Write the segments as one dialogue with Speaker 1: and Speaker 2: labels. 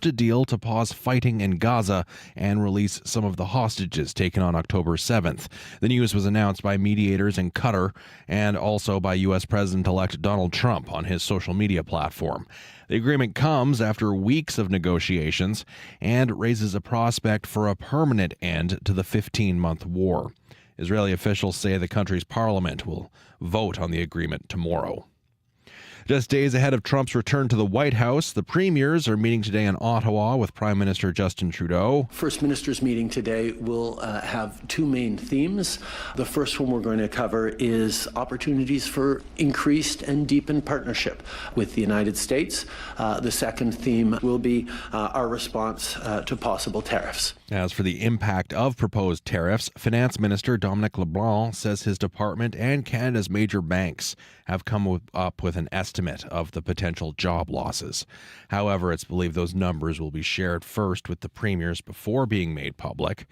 Speaker 1: reached a deal to pause fighting in Gaza and release some of the hostages taken on October 7th. The news was announced by mediators in Qatar and also by U.S. President-elect Donald Trump on his social media platform. The agreement comes after weeks of negotiations and raises a prospect for a permanent end to the 15-month war. Israeli officials say the country's parliament will vote on the agreement tomorrow. Just days ahead of Trump's return to the White House, the premiers are meeting today in Ottawa with Prime Minister Justin Trudeau.
Speaker 2: First Minister's meeting today will have two main themes. The first one we're going to cover is opportunities for increased and deepened partnership with the United States. The second theme will be our response to possible tariffs.
Speaker 1: As for the impact of proposed tariffs, Finance Minister Dominic LeBlanc says his department and Canada's major banks have come up with an estimate of the potential job losses. However, it's believed those numbers will be shared first with the premiers before being made public.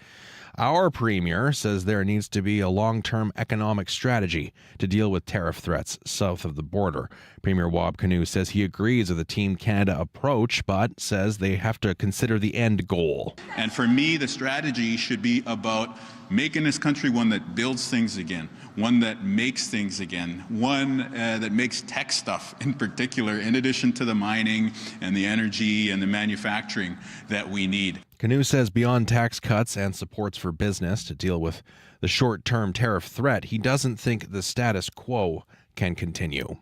Speaker 1: Our premier says there needs to be a long-term economic strategy to deal with tariff threats south of the border. Premier Cano says he agrees with the Team Canada approach, but says they have to consider the end goal.
Speaker 3: And for me, the strategy should be about making this country one that builds things again, one that makes things again, one that makes tech stuff in particular, in addition to the mining and the energy and the manufacturing that we need.
Speaker 1: Cano says beyond tax cuts and supports for business to deal with the short-term tariff threat, he doesn't think the status quo can continue.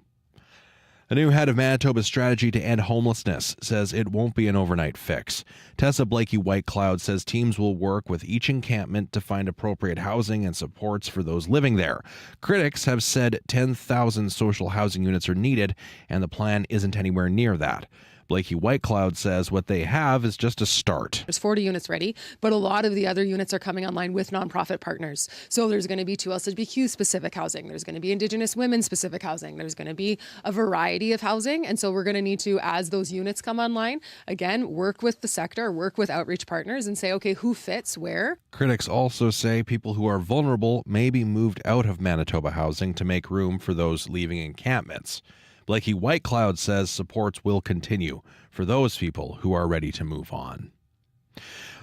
Speaker 1: A new head of Manitoba's strategy to end homelessness says it won't be an overnight fix. Tessa Blakey-Whitecloud says teams will work with each encampment to find appropriate housing and supports for those living there. Critics have said 10,000 social housing units are needed, and the plan isn't anywhere near that. Blakey-Whitecloud says what they have is just a start.
Speaker 4: There's 40 units ready, but a lot of the other units are coming online with nonprofit partners. So there's going to be 2 LGBTQ specific housing. There's going to be Indigenous women specific housing. There's going to be a variety of housing. And so we're going to need to, as those units come online, again, work with the sector, work with outreach partners and say, okay, who fits where?
Speaker 1: Critics also say people who are vulnerable may be moved out of Manitoba housing to make room for those leaving encampments. Blakey-Whitecloud says supports will continue for those people who are ready to move on.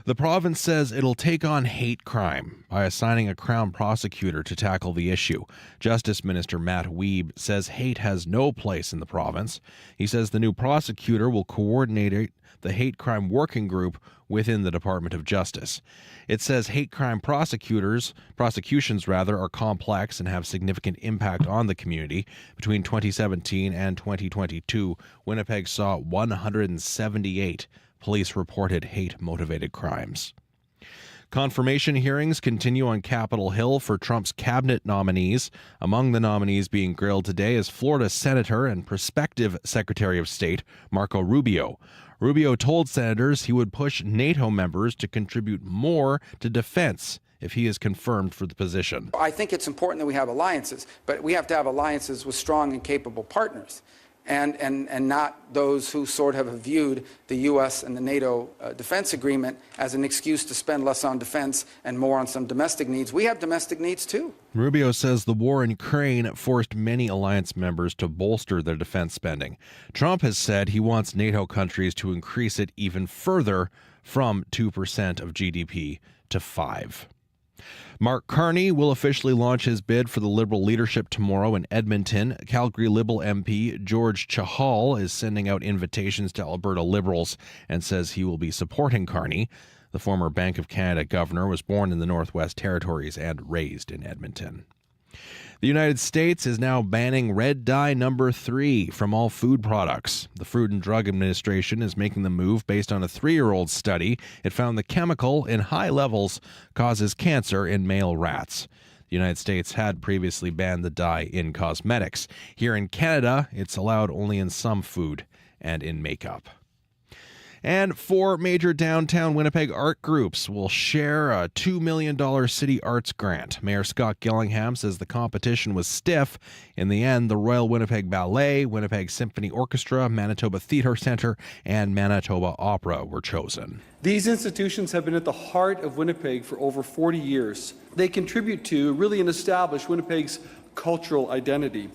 Speaker 1: The province says it'll take on hate crime by assigning a Crown prosecutor to tackle the issue. Justice Minister Matt Wiebe says hate has no place in the province. He says the new prosecutor will coordinate the hate crime working group within the Department of Justice. It says hate crime prosecutions are complex and have significant impact on the community. Between 2017 and 2022, Winnipeg saw 178 police-reported hate-motivated crimes. Confirmation hearings continue on Capitol Hill for Trump's cabinet nominees. Among the nominees being grilled today is Florida Senator and prospective Secretary of State Marco Rubio. Rubio told senators he would push NATO members to contribute more to defense if he is confirmed for the position.
Speaker 5: I think it's important that we have alliances, but we have to have alliances with strong and capable partners. And not those who sort of have viewed the U.S. and the NATO defense agreement as an excuse to spend less on defense and more on some domestic needs. We have domestic needs, too.
Speaker 1: Rubio says the war in Ukraine forced many alliance members to bolster their defense spending. Trump has said he wants NATO countries to increase it even further from 2% of GDP to 5%. Mark Carney will officially launch his bid for the Liberal leadership tomorrow in Edmonton. Calgary Liberal MP George Chahal is sending out invitations to Alberta Liberals and says he will be supporting Carney. The former Bank of Canada governor was born in the Northwest Territories and raised in Edmonton. The United States is now banning red dye number 3 from all food products. The Food and Drug Administration is making the move based on a 3-year-old study. It found the chemical in high levels causes cancer in male rats. The United States had previously banned the dye in cosmetics. Here in Canada, it's allowed only in some food and in makeup. And 4 major downtown Winnipeg art groups will share a $2 million city arts grant. Mayor Scott Gillingham says the competition was stiff. In the end, the Royal Winnipeg Ballet, Winnipeg Symphony Orchestra, Manitoba Theatre Centre, and Manitoba Opera were chosen.
Speaker 6: These institutions have been at the heart of Winnipeg for over 40 years. They contribute to really and establish Winnipeg's cultural identity.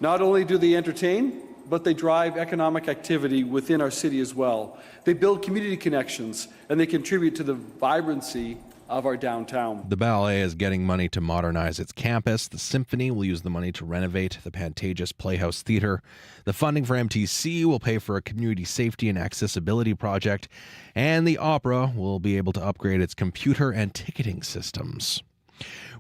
Speaker 6: Not only do they entertain, but they drive economic activity within our city as well. They build community connections, and they contribute to the vibrancy of our downtown.
Speaker 1: The ballet is getting money to modernize its campus. The symphony will use the money to renovate the Pantages Playhouse Theater. The funding for MTC will pay for a community safety and accessibility project. And the opera will be able to upgrade its computer and ticketing systems.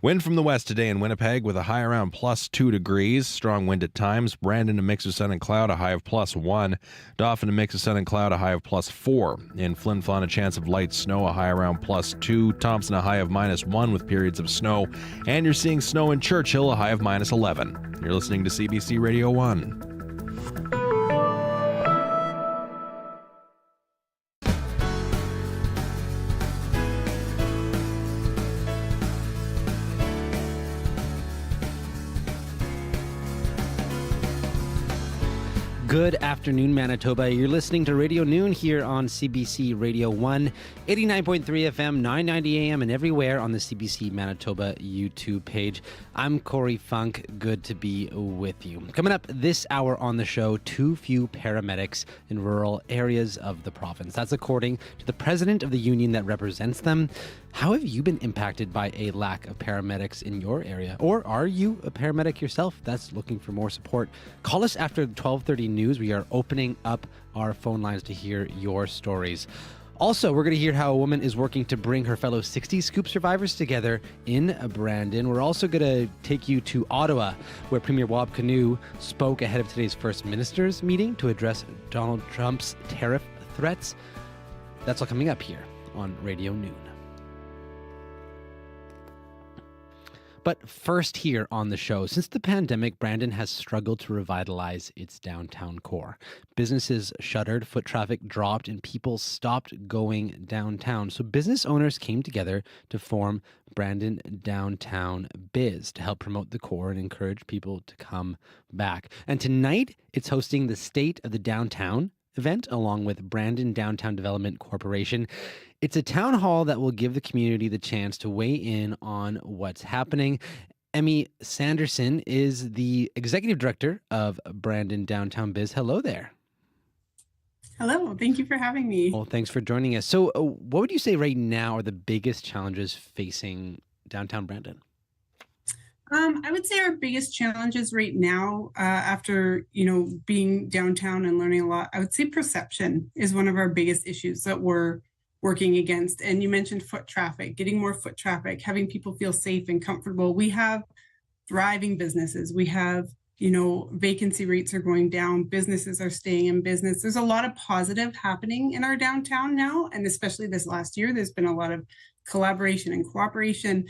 Speaker 1: Wind from the west today in Winnipeg with a high around +2 degrees. Strong wind at times. Brandon, a mix of sun and cloud, a high of +1. Dauphin, a mix of sun and cloud, a high of +4. In Flin Flon, a chance of light snow, a high around +2. Thompson, a high of -1 with periods of snow. And you're seeing snow in Churchill, a high of -11. You're listening to CBC Radio 1.
Speaker 7: Good afternoon, Manitoba. You're listening to Radio Noon here on CBC Radio 1, 89.3 FM, 990 AM, and everywhere on the CBC Manitoba YouTube page. I'm Corey Funk. Good to be with you. Coming up this hour on the show, too few paramedics in rural areas of the province. That's according to the president of the union that represents them. How have you been impacted by a lack of paramedics in your area? Or are you a paramedic yourself that's looking for more support? Call us after 12:30 news. We are opening up our phone lines to hear your stories. Also, we're going to hear how a woman is working to bring her fellow 60 Scoop survivors together in Brandon. We're also going to take you to Ottawa, where Premier Cano spoke ahead of today's First Minister's meeting to address Donald Trump's tariff threats. That's all coming up here on Radio Noon. But first here on the show, since the pandemic, Brandon has struggled to revitalize its downtown core. Businesses shuttered, foot traffic dropped, and people stopped going downtown. So business owners came together to form Brandon Downtown Biz to help promote the core and encourage people to come back. And tonight, it's hosting the State of the Downtown event along with Brandon Downtown Development Corporation. It's a town hall that will give the community the chance to weigh in on what's happening. Emmy Sanderson is the executive director of Brandon Downtown Biz. Hello there.
Speaker 8: Hello, thank you for having me.
Speaker 7: Well, thanks for joining us. So what would you say right now are the biggest challenges facing downtown Brandon?
Speaker 8: I would say our biggest challenges right now, after being downtown and learning a lot, I would say perception is one of our biggest issues that we're working against. And you mentioned foot traffic, getting more foot traffic, having people feel safe and comfortable. We have thriving businesses. We have, vacancy rates are going down. Businesses are staying in business. There's a lot of positive happening in our downtown now. And especially this last year, there's been a lot of collaboration and cooperation.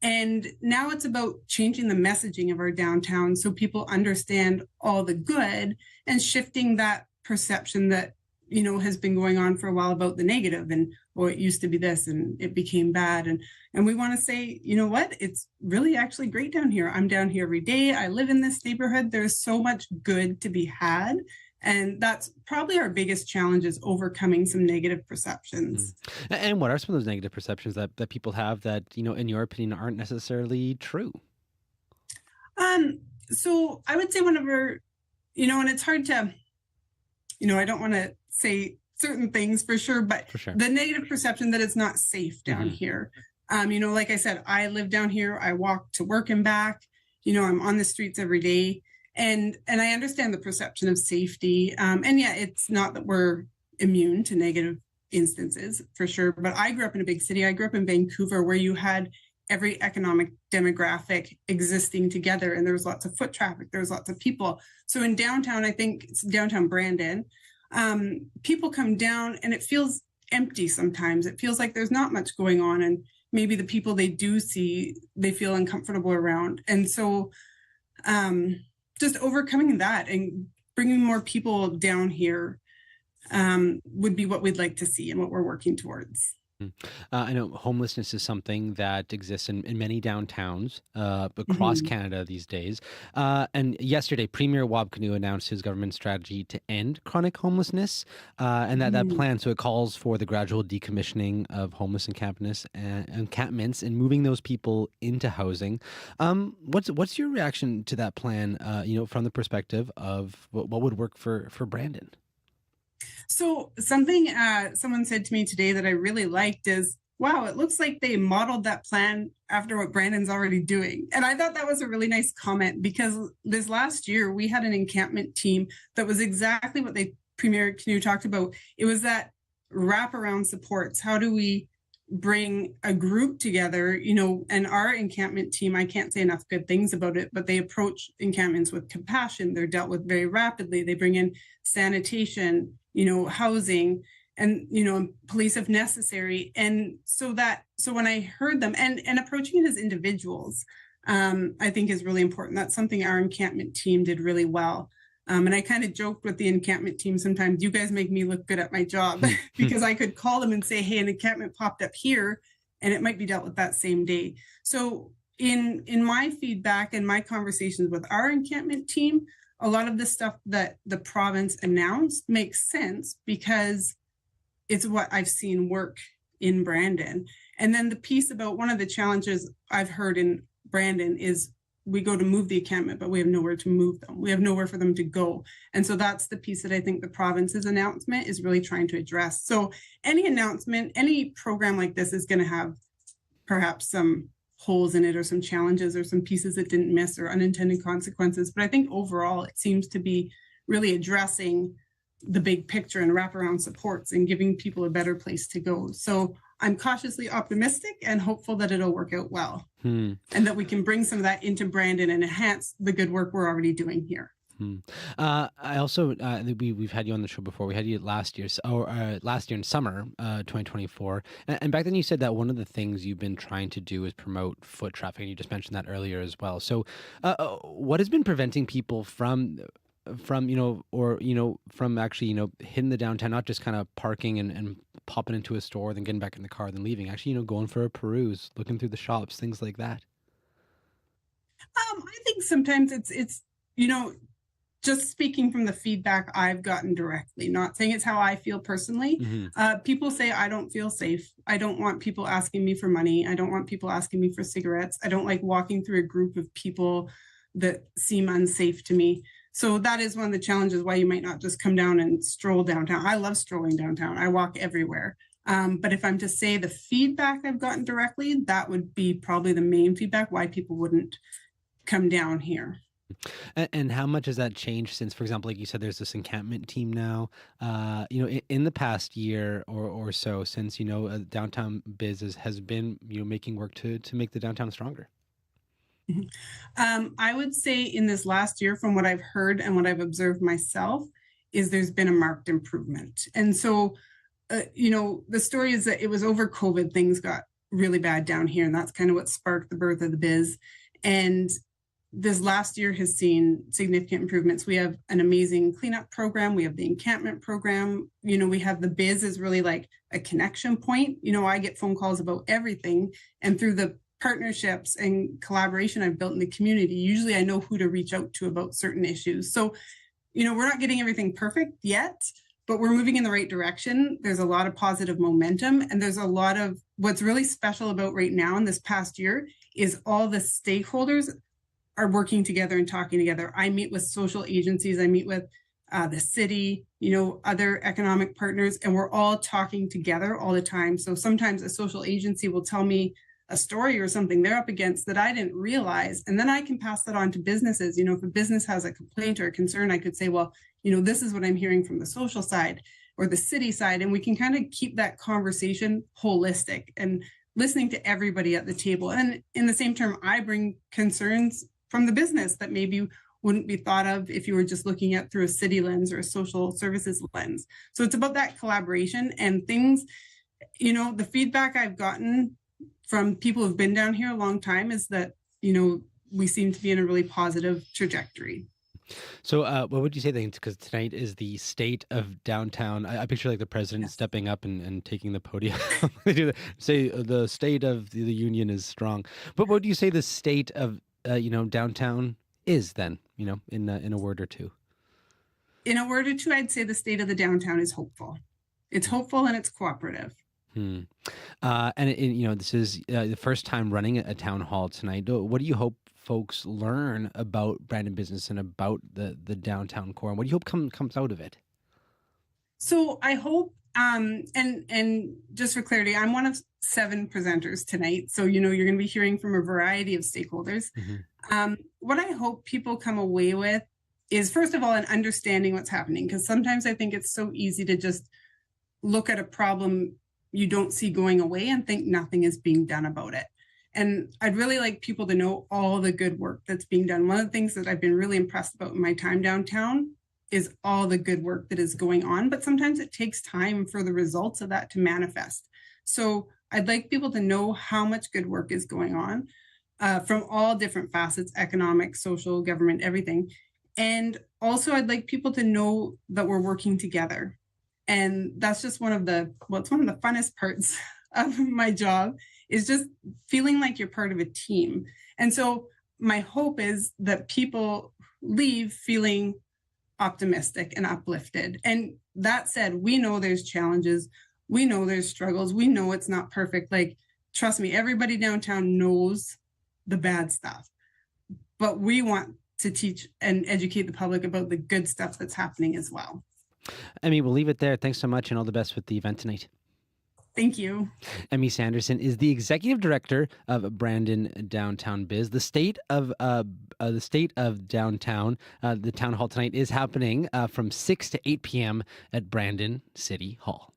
Speaker 8: And now it's about changing the messaging of our downtown so people understand all the good and shifting that perception that, has been going on for a while about the negative and, it used to be this and it became bad. And we want to say, you know what, it's really actually great down here. I'm down here every day. I live in this neighborhood. There's so much good to be had. And that's probably our biggest challenge is overcoming some negative perceptions.
Speaker 7: And what are some of those negative perceptions that people have that, in your opinion, aren't necessarily true?
Speaker 8: So I would say one of our, and it's hard to, I don't want to say certain things for sure, but the negative perception that it's not safe down here. Like I said, I live down here. I walk to work and back. I'm on the streets every day. And I understand the perception of safety. And yeah, it's not that we're immune to negative instances for sure. But I grew up in a big city. I grew up in Vancouver where you had every economic demographic existing together. And there was lots of foot traffic. There was lots of people. So in downtown, I think it's downtown Brandon, people come down and it feels empty sometimes. It feels like there's not much going on. And maybe the people they do see, they feel uncomfortable around. And so, just overcoming that and bringing more people down here would be what we'd like to see and what we're working towards.
Speaker 7: I know homelessness is something that exists in many downtowns across Canada these days. And yesterday, Premier Cano announced his government strategy to end chronic homelessness, and that plan. So it calls for the gradual decommissioning of homeless encampments and moving those people into housing. What's your reaction to that plan? From the perspective of what would work for Brandon?
Speaker 8: So something someone said to me today that I really liked is, wow, it looks like they modeled that plan after what Brandon's already doing. And I thought that was a really nice comment, because this last year we had an encampment team that was exactly what Premier Cano talked about. It was that wraparound supports. How do we bring a group together, and our encampment team, I can't say enough good things about it, but they approach encampments with compassion. They're dealt with very rapidly. They bring in sanitation, housing, and police if necessary. And so when I heard them and approaching it as individuals, I think is really important. That's something our encampment team did really well. And I kind of joked with the encampment team sometimes, you guys make me look good at my job, because I could call them and say, hey, an encampment popped up here, and it might be dealt with that same day. So in my feedback and my conversations with our encampment team, a lot of the stuff that the province announced makes sense, because it's what I've seen work in Brandon. And then the piece about one of the challenges I've heard in Brandon is we go to move the encampment, but we have nowhere to move them. We have nowhere for them to go. And so that's the piece that I think the province's announcement is really trying to address. So any announcement, any program like this is going to have perhaps some holes in it, or some challenges, or some pieces it didn't miss, or unintended consequences. But I think overall it seems to be really addressing the big picture and wraparound supports and giving people a better place to go. So I'm cautiously optimistic and hopeful that it'll work out well, and that we can bring some of that into Brandon and enhance the good work we're already doing here.
Speaker 7: I also we've had you on the show before. We had you last year in summer 2024, and back then you said that one of the things you've been trying to do is promote foot traffic, and you just mentioned that earlier as well. So what has been preventing people from actually hitting the downtown, not just kind of parking and popping into a store, then getting back in the car, then leaving, actually going for a peruse, looking through the shops, things like that?
Speaker 8: I think sometimes it's just speaking from the feedback I've gotten directly, not saying it's how I feel personally. People say, I don't feel safe. I don't want people asking me for money. I don't want people asking me for cigarettes. I don't like walking through a group of people that seem unsafe to me. So that is one of the challenges why you might not just come down and stroll downtown. I love strolling downtown. I walk everywhere. But if I'm to say the feedback I've gotten directly, that would be probably the main feedback why people wouldn't come down here.
Speaker 7: And how much has that changed since, for example, like you said, there's this encampment team now, in the past year or so, since, downtown biz has been, making work to make the downtown stronger?
Speaker 8: I would say in this last year, from what I've heard and what I've observed myself, is there's been a marked improvement. And so, the story is that it was over COVID, things got really bad down here, and that's kind of what sparked the birth of the biz. And this last year has seen significant improvements. We have an amazing cleanup program. We have the encampment program. We have the biz is really like a connection point. I get phone calls about everything. And through the partnerships and collaboration I've built in the community, usually I know who to reach out to about certain issues. So, we're not getting everything perfect yet, but we're moving in the right direction. There's a lot of positive momentum, and there's a lot of what's really special about right now in this past year is all the stakeholders are working together and talking together. I meet with social agencies, I meet with the city, other economic partners, and we're all talking together all the time. So sometimes a social agency will tell me a story or something they're up against that I didn't realize. And then I can pass that on to businesses. If a business has a complaint or a concern, I could say, well, this is what I'm hearing from the social side or the city side. And we can kind of keep that conversation holistic and listening to everybody at the table. And in the same term, I bring concerns from the business that maybe wouldn't be thought of if you were just looking at through a city lens or a social services lens. So it's about that collaboration and things, the feedback I've gotten from people who've been down here a long time is that, we seem to be in a really positive trajectory.
Speaker 7: So what would you say then? Because tonight is the state of downtown. I picture like the president stepping up and taking the podium. They do say the state of the union is strong. But what do you say the state of downtown is then? In a word or two.
Speaker 8: In a word or two, I'd say the state of the downtown is hopeful. It's hopeful and it's cooperative.
Speaker 7: And this is the first time running a town hall tonight. What do you hope folks learn about Brandon business and about the downtown core? And what do you hope comes out of it?
Speaker 8: So I hope, and just for clarity, I'm one of 7 presenters tonight. So, you're going to be hearing from a variety of stakeholders. Mm-hmm. What I hope people come away with is, first of all, an understanding what's happening. Because sometimes I think it's so easy to just look at a problem you don't see going away and think nothing is being done about it. And I'd really like people to know all the good work that's being done. One of the things that I've been really impressed about in my time downtown is all the good work that is going on, but sometimes it takes time for the results of that to manifest. So I'd like people to know how much good work is going on from all different facets, economic, social, government, everything. And also I'd like people to know that we're working together. And that's just one of the funnest parts of my job, is just feeling like you're part of a team. And so my hope is that people leave feeling optimistic and uplifted. And that said, we know there's challenges. We know there's struggles. We know it's not perfect. Like, trust me, everybody downtown knows the bad stuff. But we want to teach and educate the public about the good stuff that's happening as well.
Speaker 7: Emmy, we'll leave it there. Thanks so much, and all the best with the event tonight.
Speaker 8: Thank you.
Speaker 7: Emmy Sanderson is the executive director of Brandon Downtown Biz. The state of downtown. The town hall tonight is happening from 6 to 8 p.m. at Brandon City Hall.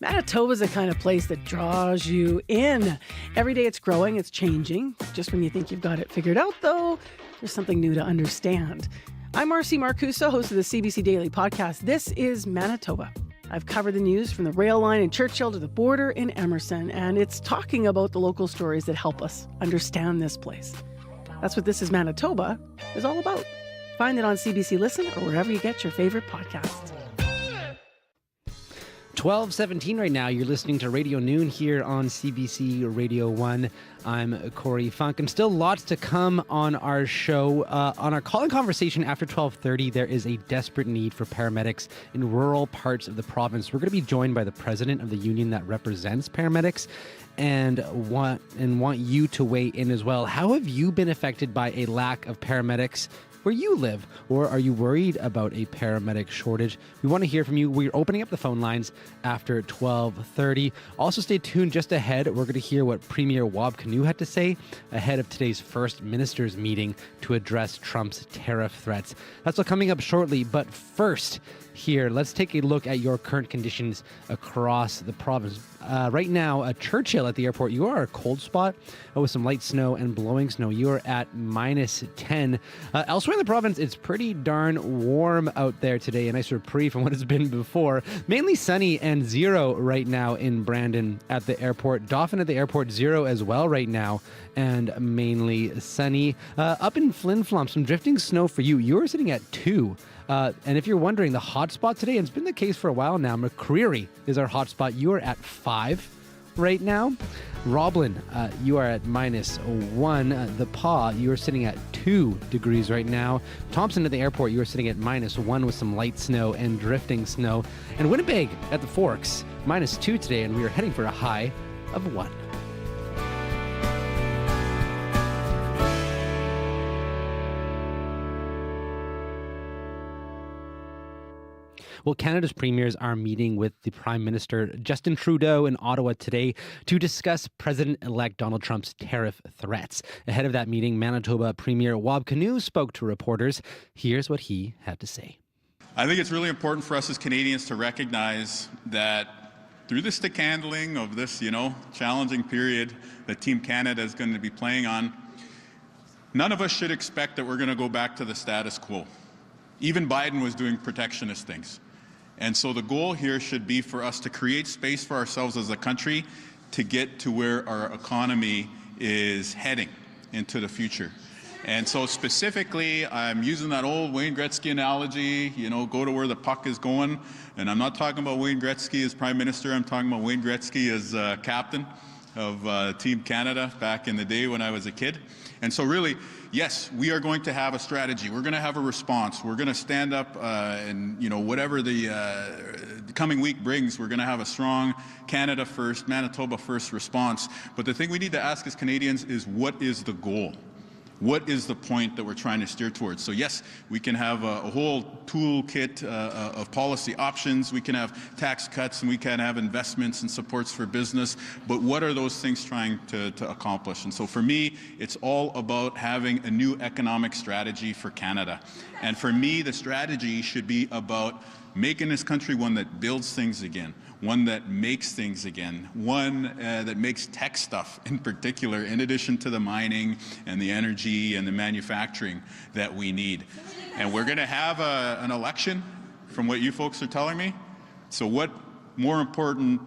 Speaker 9: Manitoba's the kind of place that draws you in. Every day it's growing, it's changing. Just when you think you've got it figured out, though, there's something new to understand. I'm Marcy Marcusa, host of the CBC Daily Podcast. This is Manitoba. I've covered the news from the rail line in Churchill to the border in Emerson, and it's talking about the local stories that help us understand this place. That's what This is Manitoba is all about. Find it on CBC Listen or wherever you get your favorite podcasts.
Speaker 7: 12:17 right now. You're listening to Radio Noon here on CBC Radio 1. I'm Corey Funk, and still lots to come on our show. On our call-in conversation after 12:30, there is a desperate need for paramedics in rural parts of the province. We're going to be joined by the president of the union that represents paramedics and want you to weigh in as well. How have you been affected by a lack of paramedics where you live, or are you worried about a paramedic shortage? We want to hear from you. We're opening up the phone lines after 12:30. Also stay tuned. Just ahead, we're going to hear what Premier Cano had to say ahead of today's first ministers meeting to address Trump's tariff threats. That's all coming up shortly, but first, here, let's take a look at your current conditions across the province. Right now, at Churchill at the airport, you are a cold spot with some light snow and blowing snow. You are at -10. Elsewhere in the province, it's pretty darn warm out there today. A nice reprieve from what it's been before. Mainly sunny and 0 right now in Brandon at the airport. Dauphin at the airport, 0 as well right now, and mainly sunny. Up in Flin Flon, some drifting snow for you. You're sitting at 2. And if you're wondering, the hot spot today, and it's been the case for a while now, McCreary is our hot spot. You are at 5 right now. Roblin, you are at -1. The Paw, you are sitting at 2 degrees right now. Thompson at the airport, you are sitting at -1 with some light snow and drifting snow. And Winnipeg at the Forks, -2 today, and we are heading for a high of 1. Well, Canada's premiers are meeting with the Prime Minister Justin Trudeau in Ottawa today to discuss President-elect Donald Trump's tariff threats. Ahead of that meeting, Manitoba Premier Cano spoke to reporters. Here's what he had to say.
Speaker 3: I think it's really important for us as Canadians to recognize that through the stick handling of this, challenging period that Team Canada is going to be playing on, none of us should expect that we're going to go back to the status quo. Even Biden was doing protectionist things. And so the goal here should be for us to create space for ourselves as a country to get to where our economy is heading into the future. And so specifically, I'm using that old Wayne Gretzky analogy, go to where the puck is going. And I'm not talking about Wayne Gretzky as Prime Minister. I'm talking about Wayne Gretzky as captain of Team Canada back in the day when I was a kid. And so really, yes, we are going to have a strategy. We're going to have a response. We're going to stand up and, whatever the coming week brings, we're going to have a strong Canada first, Manitoba first response. But the thing we need to ask as Canadians is, what is the goal? What is the point that we're trying to steer towards? So yes, we can have a whole toolkit of policy options. We can have tax cuts and we can have investments and supports for business. But what are those things trying to accomplish? And so for me, it's all about having a new economic strategy for Canada. And for me, the strategy should be about making this country one that builds things again, one that makes things again, one that makes tech stuff in particular, in addition to the mining and the energy and the manufacturing that we need. And we're going to have an election, from what you folks are telling me. So what more important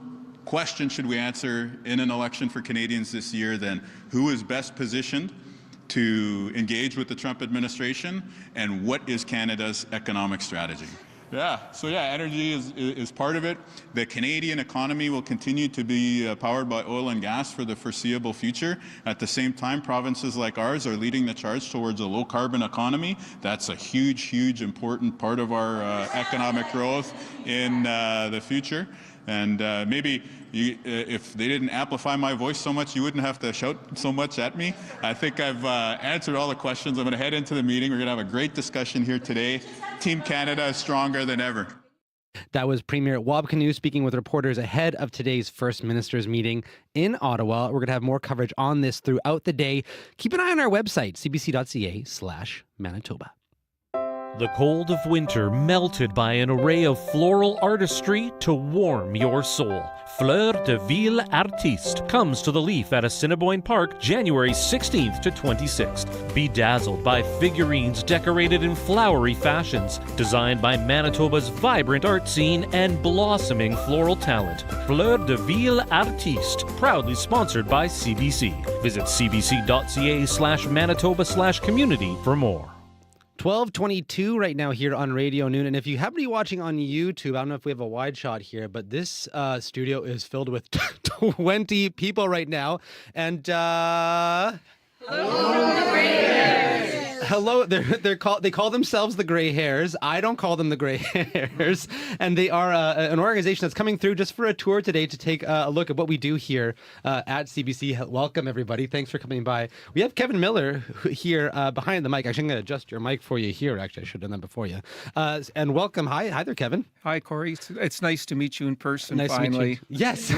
Speaker 3: question should we answer in an election for Canadians this year than who is best positioned to engage with the Trump administration, and what is Canada's economic strategy? Energy is part of it. The Canadian economy will continue to be powered by oil and gas for the foreseeable future. At the same time, provinces like ours are leading the charge towards a low-carbon economy. That's a huge, huge, important part of our economic growth in the future. And maybe if they didn't amplify my voice so much, you wouldn't have to shout so much at me. I think I've answered all the questions. I'm going to head into the meeting. We're going to have a great discussion here today. Team Canada is stronger than ever.
Speaker 7: That was Premier Wab Cano speaking with reporters ahead of today's First Ministers meeting in Ottawa. We're going to have more coverage on this throughout the day. Keep an eye on our website, cbc.ca/Manitoba.
Speaker 10: The cold of winter melted by an array of floral artistry to warm your soul. Fleur de Ville Artiste comes to the Leaf at Assiniboine Park January 16th to 26th. Be dazzled by figurines decorated in flowery fashions, designed by Manitoba's vibrant art scene and blossoming floral talent. Fleur de Ville Artiste, proudly sponsored by CBC. Visit cbc.ca/Manitoba/community for more.
Speaker 7: 12:22 right now here on Radio Noon. And if you happen to be watching on YouTube, I don't know if we have a wide shot here, but this studio is filled with 20 people right now. And hello, they call themselves the Gray Hairs. I don't call them the Gray Hairs. And they are an organization that's coming through just for a tour today to take a look at what we do here at CBC. Welcome, everybody. Thanks for coming by. We have Kevin Miller here behind the mic. Actually, I'm going to adjust your mic for you here. Actually, I should have done that before you. And welcome. Hi there, Kevin.
Speaker 11: Hi, Corey. It's nice to meet you in person.
Speaker 7: Nice
Speaker 11: finally.
Speaker 7: to meet you. Yes.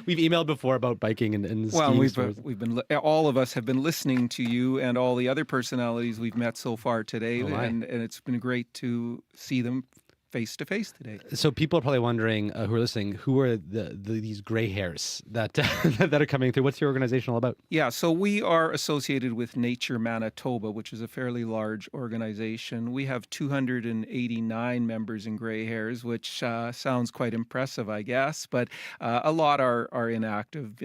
Speaker 7: We've emailed before about biking and skiing.
Speaker 11: Well, we've been all of us have been listening to you and all the other personalities we've met so far today, and it's been great to see them face to face today.
Speaker 7: So people are probably wondering, who are listening, who are these Gray Hairs that that are coming through? What's your organization all about?
Speaker 11: Yeah, so we are associated with Nature Manitoba, which is a fairly large organization. We have 289 members in Gray Hairs, which sounds quite impressive, I guess, but a lot are inactive.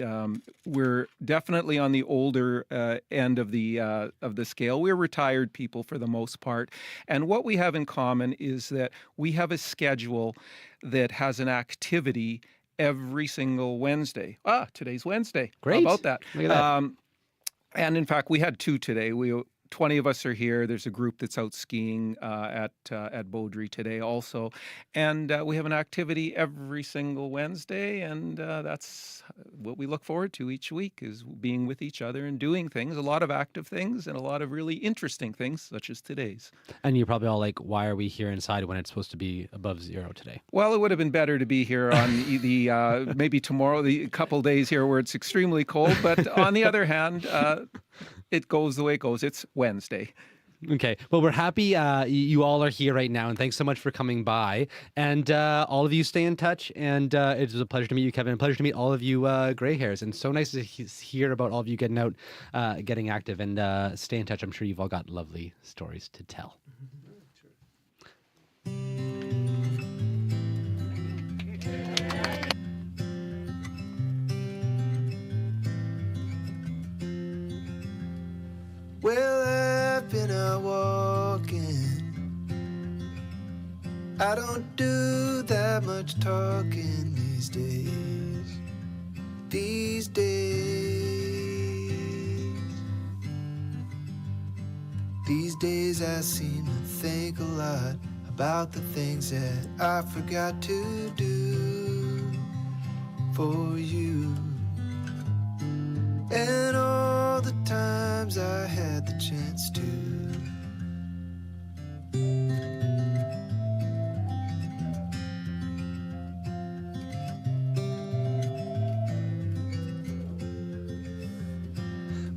Speaker 11: We're definitely on the older end of the scale. We're retired people for the most part, and what we have in common is that we have a schedule that has an activity every single Wednesday. Today's Wednesday.
Speaker 7: Great.
Speaker 11: How about that?
Speaker 7: Look at that.
Speaker 11: And in fact, we had two today. 20 of us are here. There's a group that's out skiing at Beaudry today also. And we have an activity every single Wednesday, and that's what we look forward to each week, is being with each other and doing things, a lot of active things and a lot of really interesting things, such as today's.
Speaker 7: And you're probably all like, why are we here inside when it's supposed to be above zero today?
Speaker 11: Well, it would have been better to be here on the maybe tomorrow, the couple days here where it's extremely cold. But on the other hand, it goes the way it goes. It's Wednesday.
Speaker 7: Okay. Well, we're happy you all are here right now, and thanks so much for coming by. And all of you stay in touch, and it was a pleasure to meet you, Kevin. A pleasure to meet all of you Gray Hairs, and so nice to hear about all of you getting out, getting active, and stay in touch. I'm sure you've all got lovely stories to tell.
Speaker 12: Well, I don't do that much talking these days. These days. These days I seem to think a lot about the things that I forgot to do for you. And all the times I had the chance to.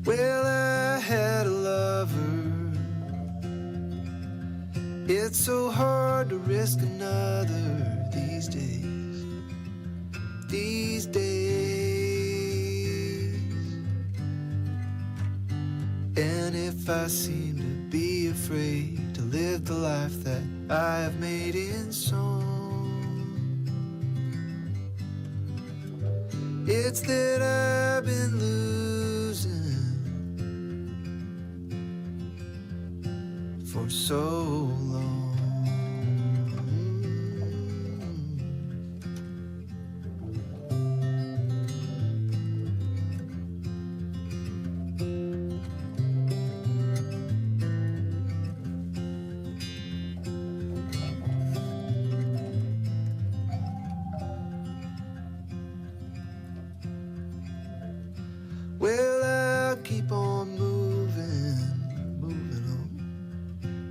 Speaker 12: Well, I had a lover. It's so hard to risk another these days. These days. And if I seem to be afraid to live the life that I have made in song, it's that I've been losing for so long. Well, I'll keep on moving on.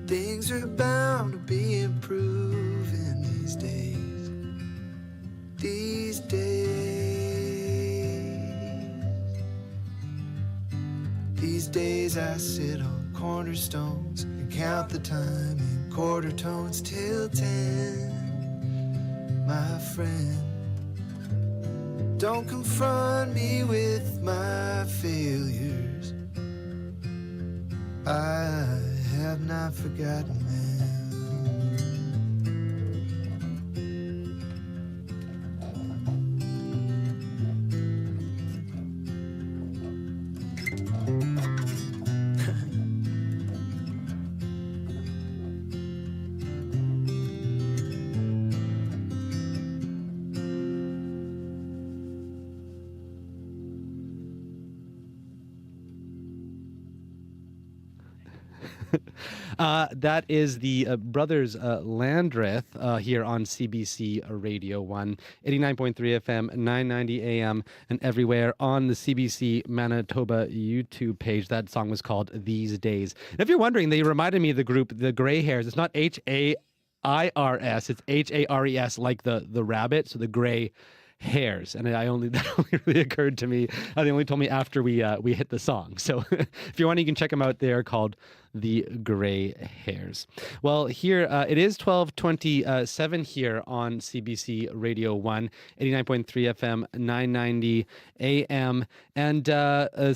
Speaker 12: Things are bound to be improving these days. These days. These days I sit on cornerstones and count the time in quarter tones till 10. My friend, don't confront me with my failures. I have not forgotten them.
Speaker 7: That is the Brothers Landreth here on CBC Radio 1, 89.3 FM, 990 AM, and everywhere on the CBC Manitoba YouTube page. That song was called These Days. And if you're wondering, they reminded me of the group, the Grey Hairs. It's not H-A-I-R-S, it's H-A-R-E-S, like the rabbit, so the Grey Hairs. And that only really occurred to me. They only told me after we hit the song. So if you want, you can check them out. They are called the Grey Hairs. Well, here it is 12:27 here on CBC Radio 1, 89.3 FM, 990 AM. And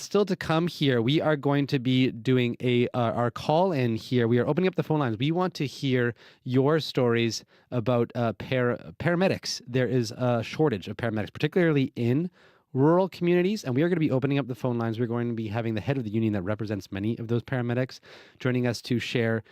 Speaker 7: still to come here, we are going to be doing our call-in here. We are opening up the phone lines. We want to hear your stories about paramedics. There is a shortage of paramedics, particularly in rural communities, and we are going to be opening up the phone lines. We're going to be having the head of the union that represents many of those paramedics joining us to share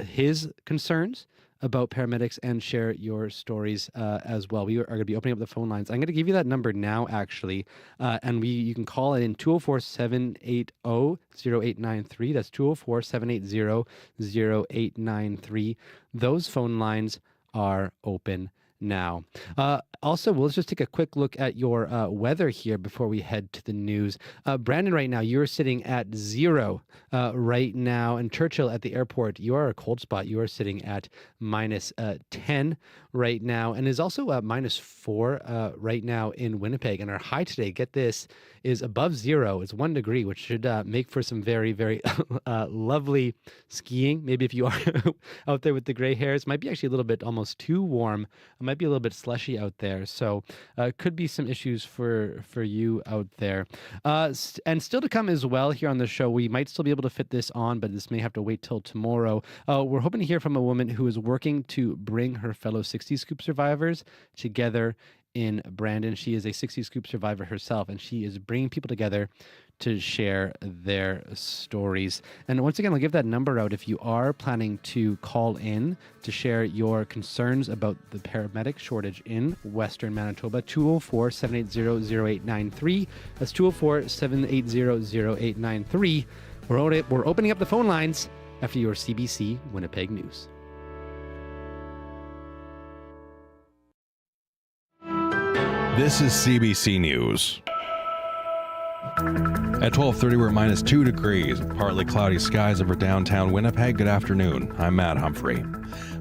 Speaker 7: his concerns about paramedics and share your stories as well. We are going to be opening up the phone lines. I'm going to give you that number now, actually, and you can call it in 204-780-0893. That's 204-780-0893. Those phone lines are open now. Also, let's just take a quick look at your weather here before we head to the news. Brandon, right now, you're sitting at 0 right now. And Churchill at the airport, you are a cold spot. You are sitting at minus 10 right now. And is also -4 right now in Winnipeg. And our high today, get this, is above 0. It's 1 degree, which should make for some very, very lovely skiing. Maybe if you are out there with the gray hairs, might be actually a little bit almost too warm. It might be a little bit slushy out there. So could be some issues for you out there. And still to come as well here on the show, we might still be able to fit this on, but this may have to wait till tomorrow. We're hoping to hear from a woman who is working to bring her fellow 60 Scoop survivors together in Brandon. She is a 60 Scoop survivor herself, and she is bringing people together to share their stories. And once again, I'll give that number out if you are planning to call in to share your concerns about the paramedic shortage in Western Manitoba. 204-780-0893. That's 204-780-0893. We're opening up the phone lines after your CBC Winnipeg news.
Speaker 1: This is CBC News. At 12:30, we're at -2 degrees, partly cloudy skies over downtown Winnipeg. Good afternoon. I'm Matt Humphrey.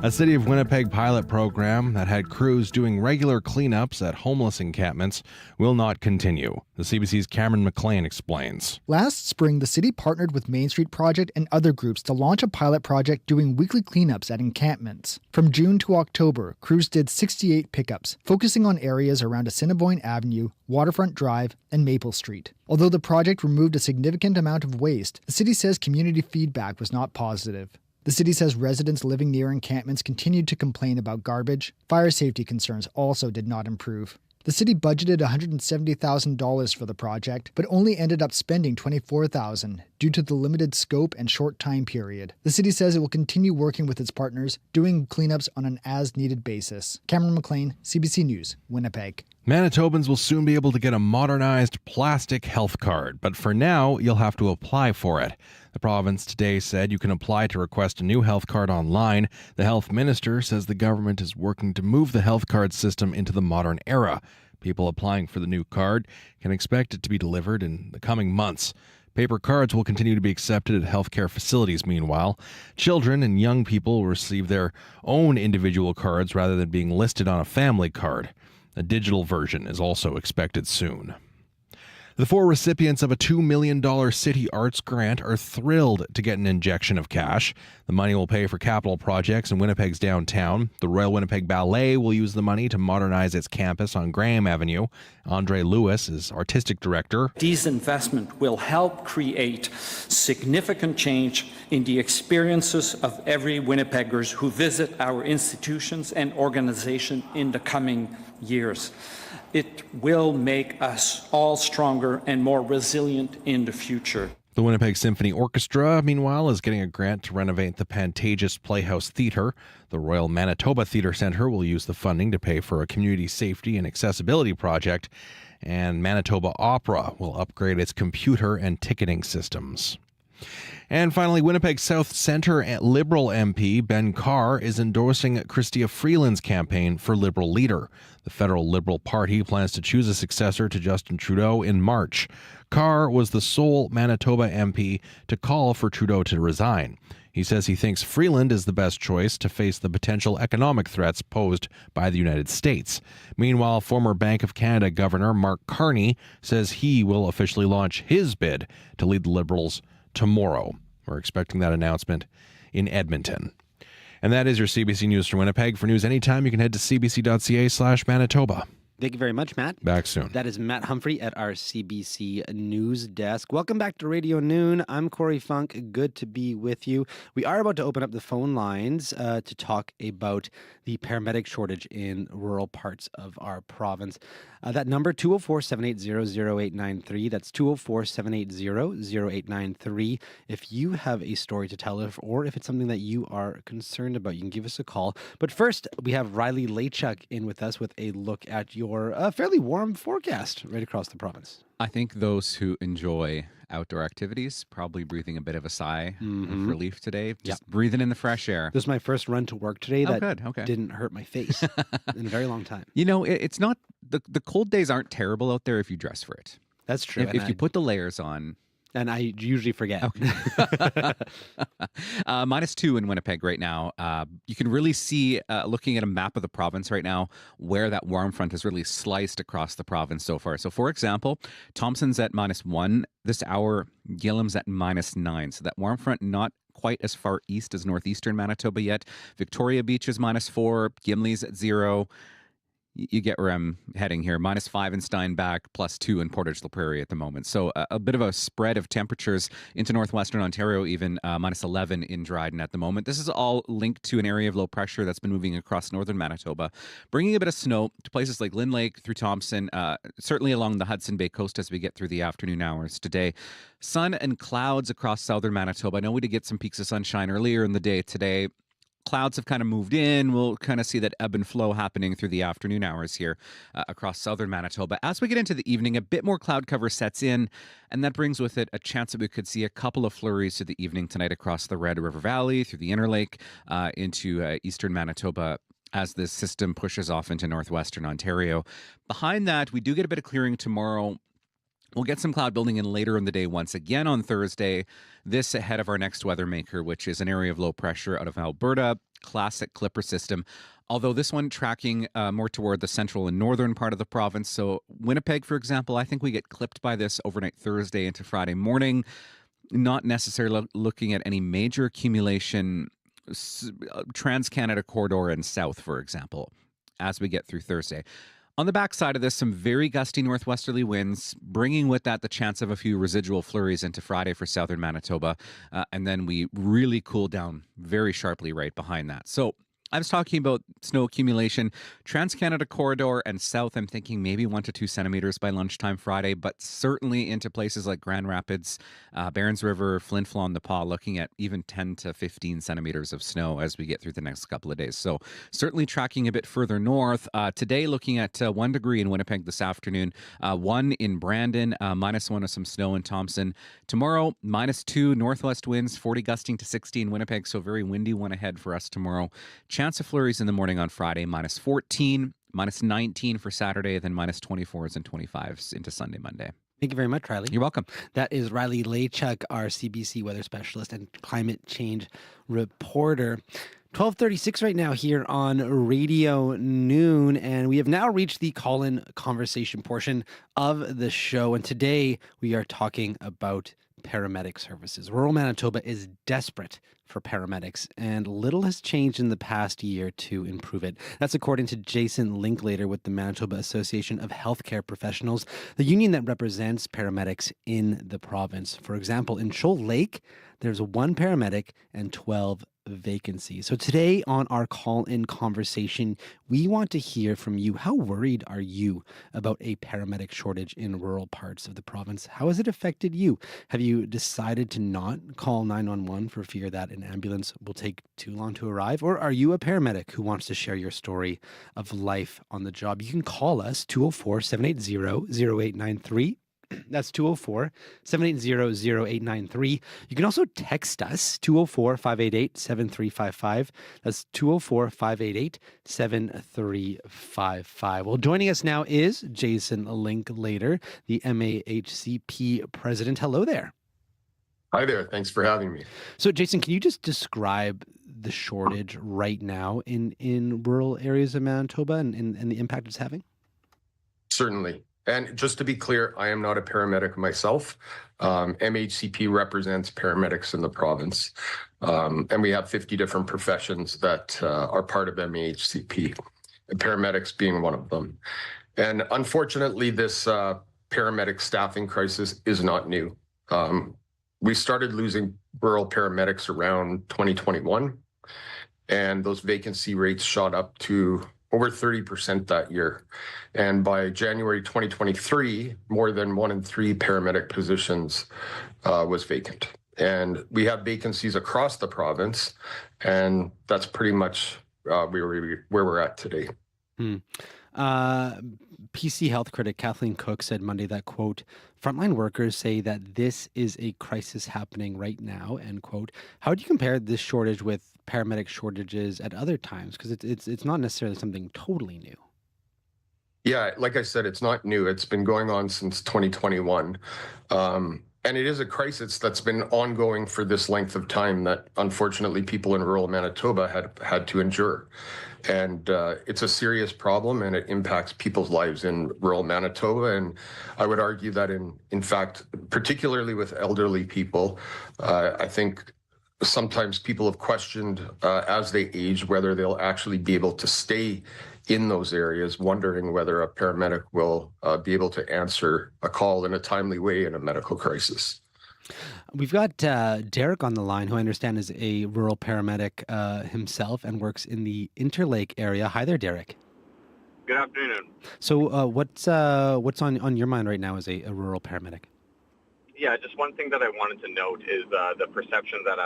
Speaker 1: A City of Winnipeg pilot program that had crews doing regular cleanups at homeless encampments will not continue. The CBC's Cameron McLean explains.
Speaker 13: Last spring, the city partnered with Main Street Project and other groups to launch a pilot project doing weekly cleanups at encampments. From June to October, crews did 68 pickups, focusing on areas around Assiniboine Avenue, Waterfront Drive, and Maple Street. Although the project removed a significant amount of waste, the city says community feedback was not positive. The city says residents living near encampments continued to complain about garbage. Fire safety concerns also did not improve. The city budgeted $170,000 for the project, but only ended up spending $24,000 due to the limited scope and short time period. The city says it will continue working with its partners, doing cleanups on an as-needed basis. Cameron McLean, CBC News, Winnipeg.
Speaker 1: Manitobans will soon be able to get a modernized plastic health card, but for now, you'll have to apply for it. The province today said you can apply to request a new health card online. The health minister says the government is working to move the health card system into the modern era. People applying for the new card can expect it to be delivered in the coming months. Paper cards will continue to be accepted at healthcare facilities meanwhile. Children and young people will receive their own individual cards rather than being listed on a family card. A digital version is also expected soon. The 4 recipients of a $2 million City Arts grant are thrilled to get an injection of cash. The money will pay for capital projects in Winnipeg's downtown. The Royal Winnipeg Ballet will use the money to modernize its campus on Graham Avenue. Andre Lewis is artistic director.
Speaker 14: These investments will help create significant change in the experiences of every Winnipeggers who visit our institutions and organization in the coming years. It will make us all stronger and more resilient in the future.
Speaker 1: The Winnipeg Symphony Orchestra, meanwhile, is getting a grant to renovate the Pantages Playhouse Theatre. The Royal Manitoba Theatre Centre will use the funding to pay for a community safety and accessibility project, and Manitoba Opera will upgrade its computer and ticketing systems. And finally, Winnipeg South Centre Liberal MP Ben Carr is endorsing Chrystia Freeland's campaign for Liberal leader. The federal Liberal Party plans to choose a successor to Justin Trudeau in March. Carr was the sole Manitoba MP to call for Trudeau to resign. He says he thinks Freeland is the best choice to face the potential economic threats posed by the United States. Meanwhile, former Bank of Canada Governor Mark Carney says he will officially launch his bid to lead the Liberals tomorrow. We're expecting that announcement in Edmonton. And that is your CBC News from Winnipeg. For news anytime, you can head to cbc.ca/Manitoba.
Speaker 7: Thank you very much, Matt.
Speaker 1: Back soon.
Speaker 7: That is Matt Humphrey at our CBC News Desk. Welcome back to Radio Noon. I'm Corey Funk. Good to be with you. We are about to open up the phone lines to talk about the paramedic shortage in rural parts of our province. That number, 204-780-0893. That's 204-780-0893. If you have a story to tell, or if it's something that you are concerned about, you can give us a call. But first, we have Riley Lachuk in with us with a look at your fairly warm forecast right across the province.
Speaker 15: I think those who enjoy outdoor activities probably breathing a bit of a sigh of relief today. Just breathing in the fresh air.
Speaker 7: This is my first run to work today that
Speaker 15: good. Okay.
Speaker 7: didn't hurt my face in a very long time.
Speaker 15: You know, it's not the cold days aren't terrible out there if you dress for it.
Speaker 7: That's true.
Speaker 15: If you put the layers on.
Speaker 7: And I usually forget.
Speaker 15: Okay. -2 in Winnipeg right now. You can really see, looking at a map of the province right now, where that warm front has really sliced across the province so far. So, for example, Thompson's at -1 this hour, Gillam's at -9. So that warm front not quite as far east as northeastern Manitoba yet. Victoria Beach is -4, Gimli's at 0. you get where I'm heading here. -5 in Steinbach, +2 in Portage la Prairie at the moment. So a bit of a spread of temperatures into northwestern Ontario, even -11 in Dryden at the moment. This is all linked to an area of low pressure that's been moving across northern Manitoba, bringing a bit of snow to places like Lynn Lake through Thompson, certainly along the Hudson Bay coast as we get through the afternoon hours today. Sun and clouds across southern Manitoba. I know we did get some peaks of sunshine earlier in the day today. Clouds have kind of moved in. We'll kind of see that ebb and flow happening through the afternoon hours here across southern Manitoba. As we get into the evening, a bit more cloud cover sets in, and that brings with it a chance that we could see a couple of flurries through the evening tonight across the Red River Valley, through the Inner Lake, into eastern Manitoba as this system pushes off into northwestern Ontario. Behind that, we do get a bit of clearing tomorrow. We'll get some cloud building in later in the day once again on Thursday. This ahead of our next weather maker, which is an area of low pressure out of Alberta, classic Clipper system. Although this one tracking more toward the central and northern part of the province. So Winnipeg, for example, I think we get clipped by this overnight Thursday into Friday morning. Not necessarily looking at any major accumulation, Trans-Canada corridor and south, for example, as we get through Thursday. On the backside of this, some very gusty northwesterly winds, bringing with that the chance of a few residual flurries into Friday for southern Manitoba. And then we really cool down very sharply right behind that. So I was talking about snow accumulation, Trans-Canada corridor and south. I'm thinking maybe 1 to 2 centimeters by lunchtime Friday, but certainly into places like Grand Rapids, Barons River, Flin Flon, the Pas, looking at even 10 to 15 centimeters of snow as we get through the next couple of days. So certainly tracking a bit further north. Today, looking at 1 degree in Winnipeg this afternoon, 1 in Brandon, -1 of some snow in Thompson. Tomorrow, -2 northwest winds, 40 gusting to 60 in Winnipeg. So very windy one ahead for us tomorrow. Chance of flurries in the morning on Friday, -14, -19 for Saturday, then -24s and 25s into Sunday, Monday.
Speaker 7: Thank you very much, Riley.
Speaker 15: You're welcome.
Speaker 7: That is Riley Laychuk, our CBC weather specialist and climate change reporter. 12:36 right now here on Radio Noon, and we have now reached the call-in conversation portion of the show. And today we are talking about paramedic services. Rural Manitoba is desperate for paramedics, and little has changed in the past year to improve it. That's according to Jason Linklater with the Manitoba Association of Healthcare Professionals, the union that represents paramedics in the province. For example, in Shoal Lake, there's 1 paramedic and 12 vacancies. So today on our call-in conversation, we want to hear from you. How worried are you about a paramedic shortage in rural parts of the province? How has it affected you? Have you decided to not call 911 for fear that an ambulance will take too long to arrive? Or are you a paramedic who wants to share your story of life on the job? You can call us 204-780-0893. That's 204-780-0893. You can also text us, 204-588-7355. That's 204-588-7355. Well, joining us now is Jason Linklater, the MAHCP president. Hello there.
Speaker 16: Hi there. Thanks for having me.
Speaker 7: So, Jason, can you just describe the shortage right now in rural areas of Manitoba and the impact it's having?
Speaker 16: Certainly. And just to be clear, I am not a paramedic myself. MHCP represents paramedics in the province. And we have 50 different professions that are part of MHCP, and paramedics being one of them. And unfortunately, this paramedic staffing crisis is not new. We started losing rural paramedics around 2021, and those vacancy rates shot up to over 30% that year. And by January 2023, more than 1 in 3 paramedic positions was vacant. And we have vacancies across the province, and that's pretty much where we're at today.
Speaker 7: PC health critic Kathleen Cook said Monday that, quote, frontline workers say that this is a crisis happening right now, end quote. How do you compare this shortage with paramedic shortages at other times? Because it's not necessarily something totally new.
Speaker 16: Yeah, like I said, it's not new. It's been going on since 2021. And it is a crisis that's been ongoing for this length of time that unfortunately people in rural Manitoba had to endure. And it's a serious problem, and it impacts people's lives in rural Manitoba. And I would argue that in fact, particularly with elderly people, I think sometimes people have questioned as they age whether they'll actually be able to stay in those areas, wondering whether a paramedic will be able to answer a call in a timely way in a medical crisis.
Speaker 7: We've got Derek on the line, who I understand is a rural paramedic himself and works in the Interlake area. Hi there, Derek.
Speaker 17: Good afternoon.
Speaker 7: So what's on your mind right now as a rural paramedic?
Speaker 17: Yeah, just one thing that I wanted to note is the perception that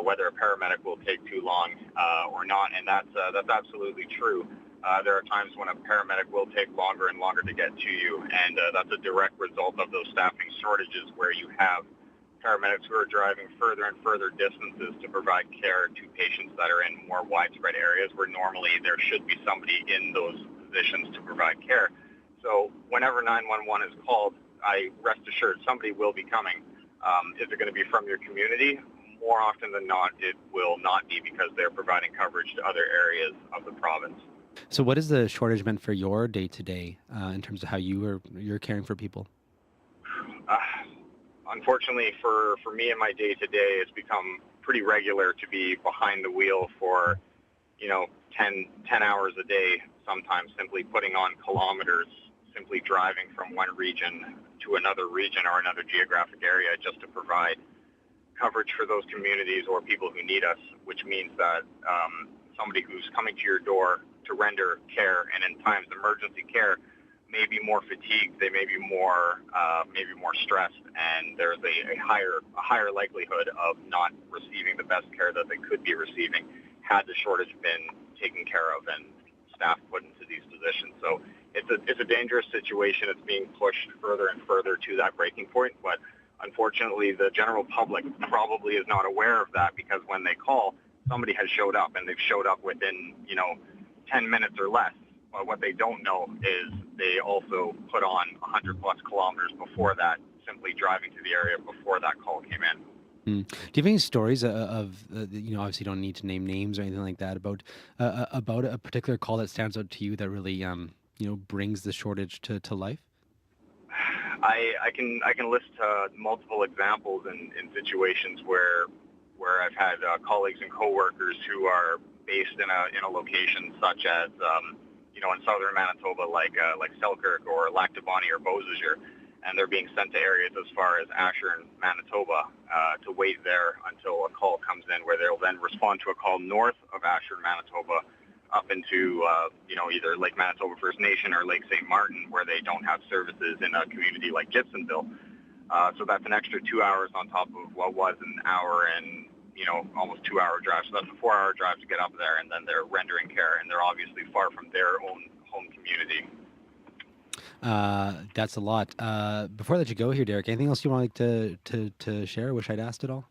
Speaker 17: whether a paramedic will take too long or not, and that's absolutely true. There are times when a paramedic will take longer and longer to get to you, and that's a direct result of those staffing shortages where you have paramedics who are driving further and further distances to provide care to patients that are in more widespread areas where normally there should be somebody in those positions to provide care. So whenever 911 is called, I rest assured somebody will be coming. Is it going to be from your community? More often than not, it will not be, because they're providing coverage to other areas of the province.
Speaker 7: So what has the shortage meant for your day-to-day in terms of how you're caring for people?
Speaker 17: Unfortunately, for me and my day-to-day, it's become pretty regular to be behind the wheel for, 10 hours a day, sometimes simply putting on kilometers, simply driving from one region to another region or another geographic area just to provide coverage for those communities or people who need us, which means that somebody who's coming to your door to render care, and in times of emergency care, may be more fatigued, they may be more stressed, and there's a higher likelihood of not receiving the best care that they could be receiving had the shortage been taken care of and staff put into these positions. So it's a dangerous situation. It's being pushed further and further to that breaking point, but unfortunately the general public probably is not aware of that, because when they call, somebody has showed up, and they've showed up within 10 minutes or less. But what they don't know is they also put on 100 plus kilometers before that, simply driving to the area before that call came in.
Speaker 7: Do you have any stories of obviously you don't need to name names or anything like that, about a particular call that stands out to you that really brings the shortage to life?
Speaker 17: I can list multiple examples in situations where I've had colleagues and coworkers who are based in a location such as in southern Manitoba, like Selkirk or Lac du Bonnet or Beausejour, and they're being sent to areas as far as Ashern, Manitoba, to wait there until a call comes in, where they'll then respond to a call north of Ashern, Manitoba, up into either Lake Manitoba First Nation or Lake St. Martin, where they don't have services in a community like Gibsonville. So that's an extra 2 hours on top of what was an hour and almost 2 hour drive. So that's a 4 hour drive to get up there, and then they're rendering care, and they're obviously far from their own home community.
Speaker 7: That's a lot. Before I let you go here, Derek, anything else you want to share? Wish I'd asked it all.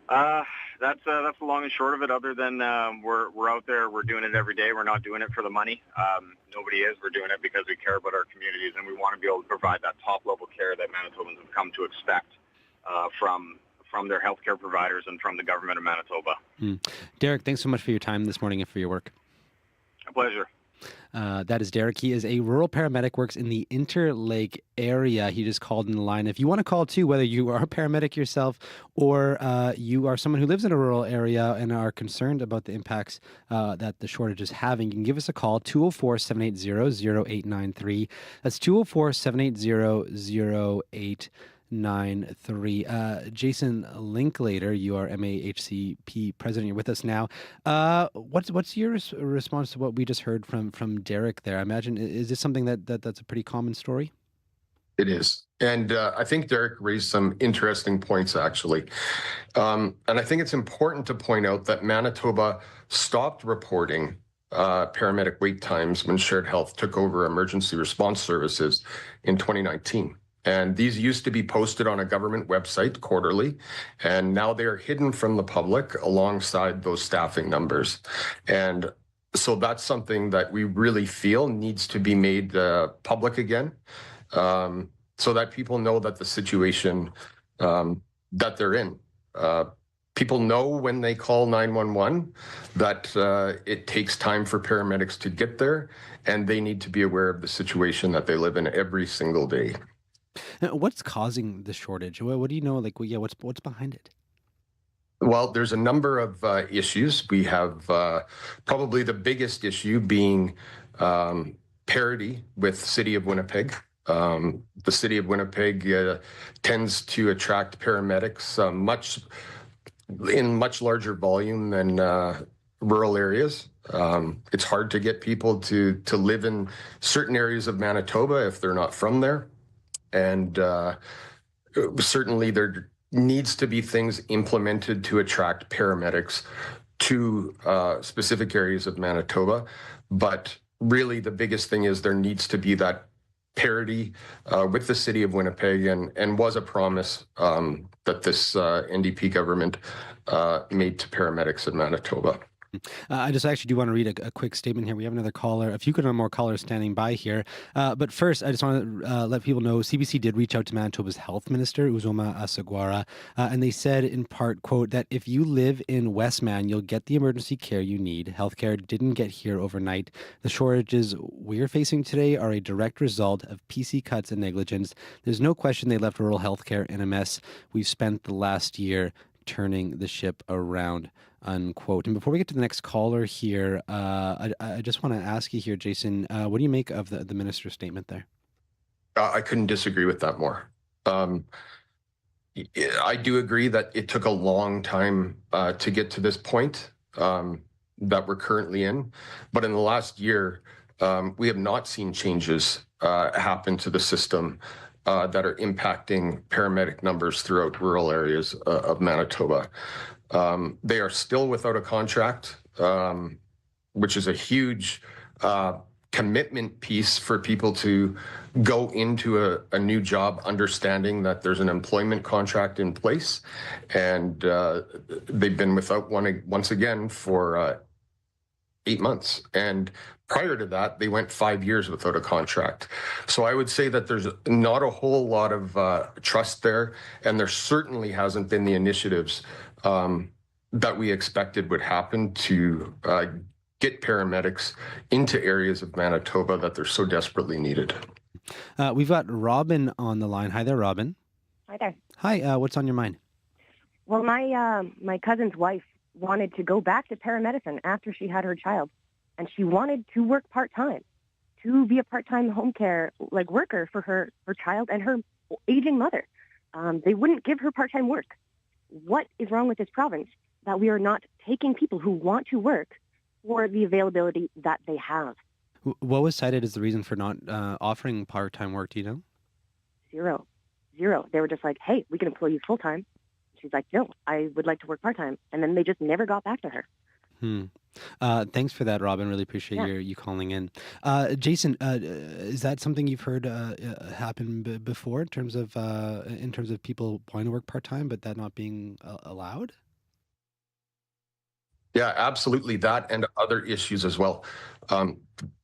Speaker 17: That's the long and short of it. Other than we're out there, we're doing it every day. We're not doing it for the money. Nobody is. We're doing it because we care about our communities, and we want to be able to provide that top level care that Manitobans have come to expect from their healthcare providers and from the government of Manitoba.
Speaker 7: Derek, thanks so much for your time this morning and for your work.
Speaker 17: A pleasure.
Speaker 7: That is Derek. He is a rural paramedic, works in the Interlake area. He just called in the line. If you want to call too, whether you are a paramedic yourself or you are someone who lives in a rural area and are concerned about the impacts that the shortage is having, you can give us a call, 204-780-0893. That's 204-780-0893. Jason Linklater, you are MAHCP president. You're with us now. What's your response to what we just heard from Derek there? I imagine, is this something that's a pretty common story?
Speaker 16: It is. And I think Derek raised some interesting points, actually. And I think it's important to point out that Manitoba stopped reporting paramedic wait times when Shared Health took over emergency response services in 2019. And these used to be posted on a government website quarterly, and now they are hidden from the public alongside those staffing numbers. And so that's something that we really feel needs to be made public again, so that people know that the situation that they're in. People know when they call 911 that it takes time for paramedics to get there, and they need to be aware of the situation that they live in every single day.
Speaker 7: What's causing the shortage? What do you know? What's behind it?
Speaker 16: Well, there's a number of issues. We have probably the biggest issue being parity with City of Winnipeg. The City of Winnipeg tends to attract paramedics in much larger volume than rural areas. It's hard to get people to live in certain areas of Manitoba if they're not from there. And certainly there needs to be things implemented to attract paramedics to specific areas of Manitoba. But really the biggest thing is there needs to be that parity with the City of Winnipeg, and was a promise that this NDP government made to paramedics in Manitoba.
Speaker 7: I just actually do want to read a quick statement here. We have another caller, a few more callers standing by here. But first, I just want to let people know CBC did reach out to Manitoba's health minister, Uzoma Asagwara, and they said in part, quote, that if you live in Westman, you'll get the emergency care you need. Healthcare didn't get here overnight. The shortages we're facing today are a direct result of PC cuts and negligence. There's no question they left rural healthcare in a mess. We've spent the last year turning the ship around, unquote. And before we get to the next caller here, I just want to ask you here, Jason, what do you make of the minister's statement there?
Speaker 16: I couldn't disagree with that more. I do agree that it took a long time to get to this point that we're currently in. But in the last year, we have not seen changes happen to the system that are impacting paramedic numbers throughout rural areas of Manitoba. They are still without a contract, which is a huge commitment piece for people to go into a new job understanding that there's an employment contract in place. And they've been without one once again for 8 months. And prior to that, they went 5 years without a contract. So I would say that there's not a whole lot of trust there, and there certainly hasn't been the initiatives that we expected would happen to get paramedics into areas of Manitoba that they're so desperately needed.
Speaker 7: We've got Robin on the line. Hi there, Robin.
Speaker 18: Hi there.
Speaker 7: Hi, what's on your mind?
Speaker 18: Well, my cousin's wife wanted to go back to paramedicine after she had her child, and she wanted to work part-time, to be a part-time home care worker for her child and her aging mother. They wouldn't give her part-time work. What is wrong with this province that we are not taking people who want to work for the availability that they have?
Speaker 7: What was cited as the reason for not offering part-time work, do you know?
Speaker 18: Zero. They were just like, hey, we can employ you full-time. She's like, no, I would like to work part-time. And then they just never got back to her.
Speaker 7: Thanks for that, Robin. Really appreciate you calling in. Jason, is that something you've heard happen before in terms of people wanting to work part-time, but that not being allowed?
Speaker 16: Yeah, absolutely. That and other issues as well.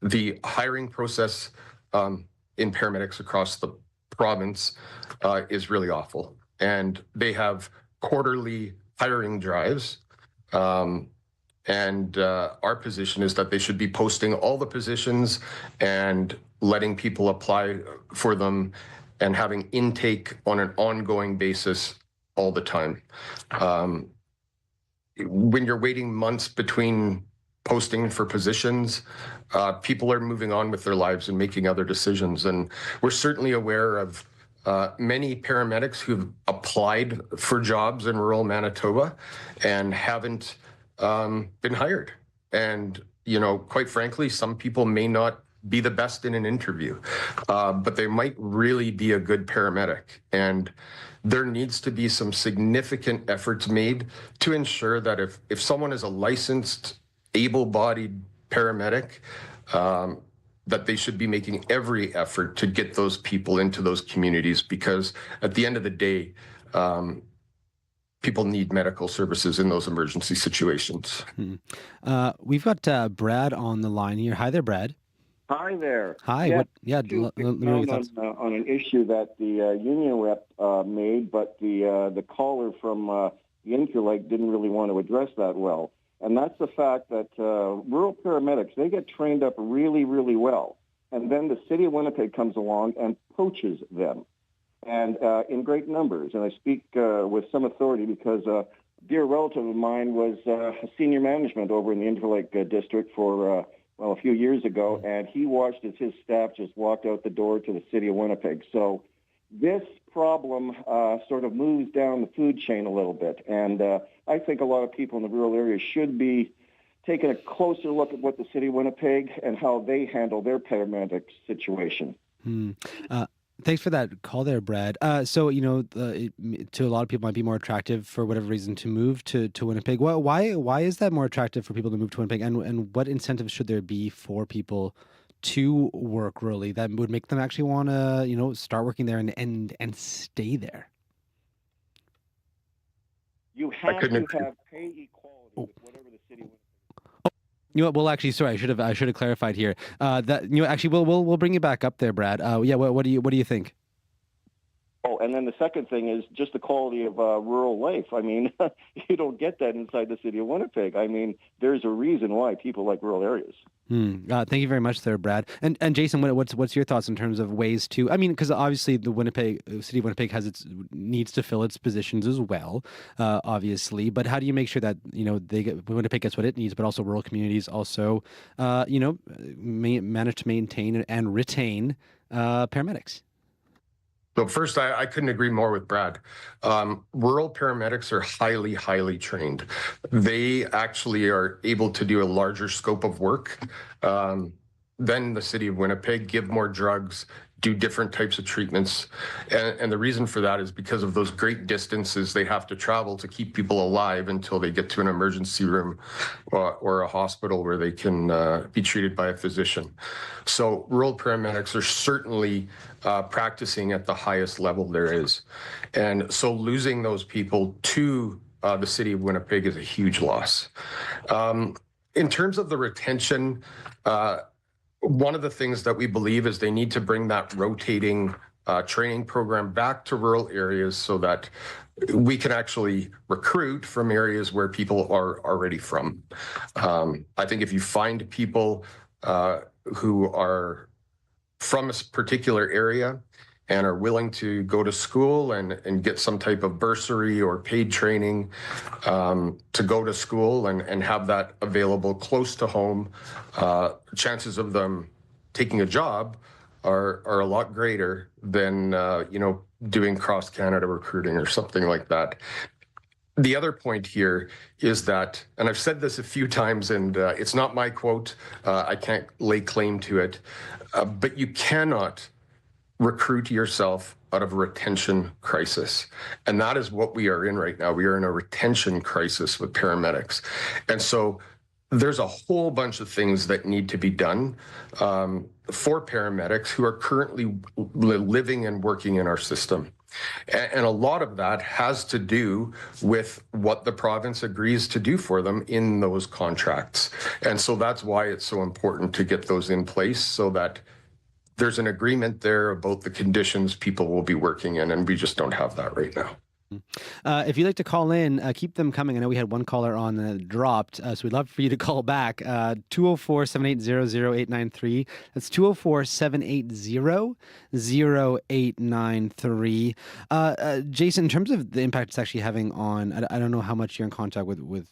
Speaker 16: The hiring process in paramedics across the province is really awful. And they have quarterly hiring drives. And our position is that they should be posting all the positions and letting people apply for them and having intake on an ongoing basis all the time. When you're waiting months between posting for positions, people are moving on with their lives and making other decisions. And we're certainly aware of many paramedics who've applied for jobs in rural Manitoba and haven't been hired. And, quite frankly, some people may not be the best in an interview, but they might really be a good paramedic. And there needs to be some significant efforts made to ensure that if someone is a licensed, able-bodied paramedic, that they should be making every effort to get those people into those communities, because at the end of the day, people need medical services in those emergency situations.
Speaker 7: We've got Brad on the line here. Hi there, Brad.
Speaker 19: Hi there.
Speaker 7: Hi.
Speaker 19: Let me on an issue that the union rep made, but the caller from the Interlake didn't really want to address that well. And that's the fact that rural paramedics, they get trained up really, really well. And then the city of Winnipeg comes along and poaches them, and in great numbers. And I speak with some authority because dear relative of mine was senior management over in the Interlake district for, a few years ago, and he watched as his staff just walked out the door to the city of Winnipeg. So this problem sort of moves down the food chain a little bit, and I think a lot of people in the rural areas should be taking a closer look at what the city of Winnipeg and how they handle their paramedic situation.
Speaker 7: Thanks for that call there, Brad. So, to a lot of people might be more attractive for whatever reason to move to Winnipeg. Why is that more attractive for people to move to Winnipeg? And what incentives should there be for people to work rurally that would make them actually want to, start working there and stay there?
Speaker 19: You have to have pay equality with whatever the city.
Speaker 7: You know what? Well, actually, sorry, I should have clarified here. Actually, we'll bring you back up there, Brad. What do you think?
Speaker 19: Oh, and then the second thing is just the quality of rural life. I mean, you don't get that inside the city of Winnipeg. I mean, there's a reason why people like rural areas.
Speaker 7: Thank you very much there, Brad. And Jason, what's your thoughts in terms of ways to? I mean, because obviously the city of Winnipeg needs to fill its positions as well, obviously. But how do you make sure that Winnipeg gets what it needs, but also rural communities also, manage to maintain and retain paramedics?
Speaker 16: So first, I couldn't agree more with Brad. Rural paramedics are highly, highly trained. They actually are able to do a larger scope of work than the city of Winnipeg, give more drugs, do different types of treatments. And the reason for that is because of those great distances they have to travel to keep people alive until they get to an emergency room or a hospital where they can be treated by a physician. So rural paramedics are certainly practicing at the highest level there is. And so losing those people to the city of Winnipeg is a huge loss. In terms of the retention, one of the things that we believe is they need to bring that rotating training program back to rural areas so that we can actually recruit from areas where people are already from. I think if you find people who are from a particular area and are willing to go to school and get some type of bursary or paid training to go to school and have that available close to home, chances of them taking a job are a lot greater than doing cross-Canada recruiting or something like that. The other point here is that, and I've said this a few times, and it's not my quote, I can't lay claim to it, but you cannot recruit yourself out of a retention crisis. And that is what we are in right now. We are in a retention crisis with paramedics. And so there's a whole bunch of things that need to be done for paramedics who are currently living and working in our system. And a lot of that has to do with what the province agrees to do for them in those contracts. And so that's why it's so important to get those in place so that there's an agreement there about the conditions people will be working in, and we just don't have that right now.
Speaker 7: If you'd like to call in, keep them coming. I know we had one caller on that dropped, so we'd love for you to call back. 204-780-0893. That's 204-780-0893. Jason, in terms of the impact it's actually having on, I don't know how much you're in contact with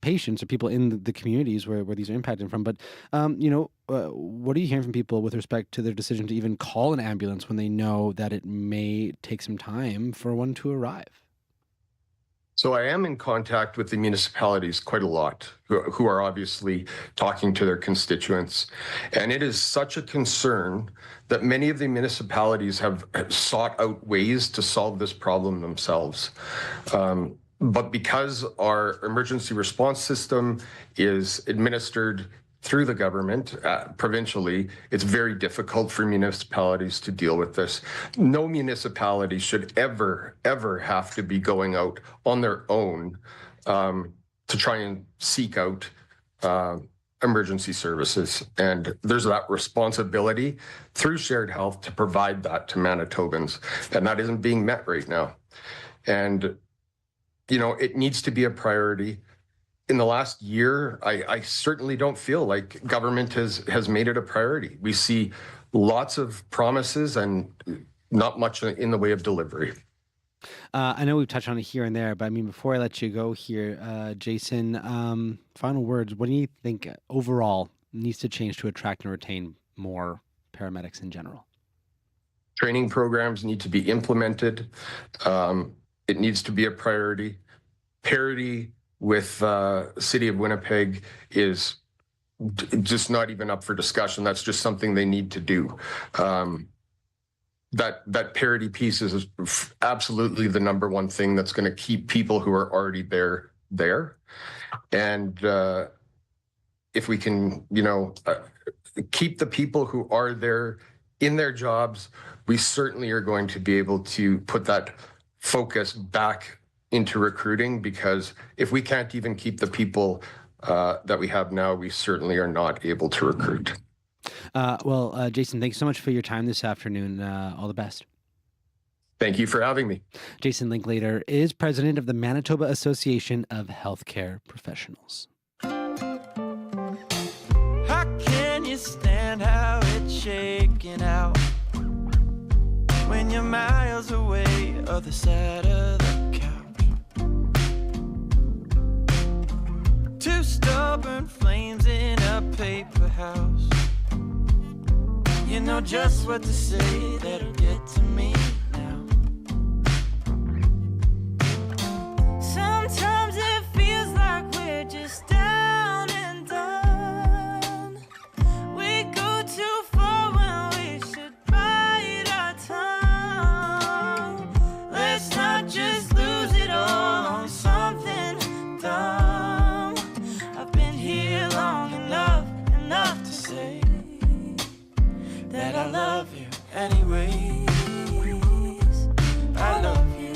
Speaker 7: patients or people in the communities where these are impacted from, but what are you hearing from people with respect to their decision to even call an ambulance when they know that it may take some time for one to arrive?
Speaker 16: So I am in contact with the municipalities quite a lot, who are obviously talking to their constituents. And it is such a concern that many of the municipalities have sought out ways to solve this problem themselves. But because our emergency response system is administered through the government provincially, it's very difficult for municipalities to deal with this. No municipality should ever have to be going out on their own to try and seek out emergency services. And there's that responsibility through shared health to provide that to Manitobans. And that isn't being met right now. And it needs to be a priority. In the last year, I certainly don't feel like government has made it a priority. We see lots of promises and not much in the way of delivery.
Speaker 7: I know we've touched on it here and there, but I mean, before I let you go here, Jason, final words. What do you think overall needs to change to attract and retain more paramedics in general?
Speaker 16: Training programs need to be implemented. It needs to be a priority. Parity with City of Winnipeg is just not even up for discussion. That's just something they need to do. That parity piece is absolutely the number one thing that's going to keep people who are already there. And if we can, keep the people who are there in their jobs, we certainly are going to be able to put that focus back into recruiting, because if we can't even keep the people that we have now, we certainly are not able to recruit.
Speaker 7: Well, Jason, thanks so much for your time this afternoon. All the best.
Speaker 16: Thank you for having me.
Speaker 7: Jason Linklater is president of the Manitoba Association of Healthcare Professionals.
Speaker 12: How can you stand how it's shaking out when you're miles away, other side of the couch? Two stubborn flames in a paper house. You know just what to say that'll get to me now. Sometimes it feels like we're just down and done. We go too far when we should bite our tongue. Let's not just lose it all on something dumb. I've been here long enough to say that I love you anyways. I love you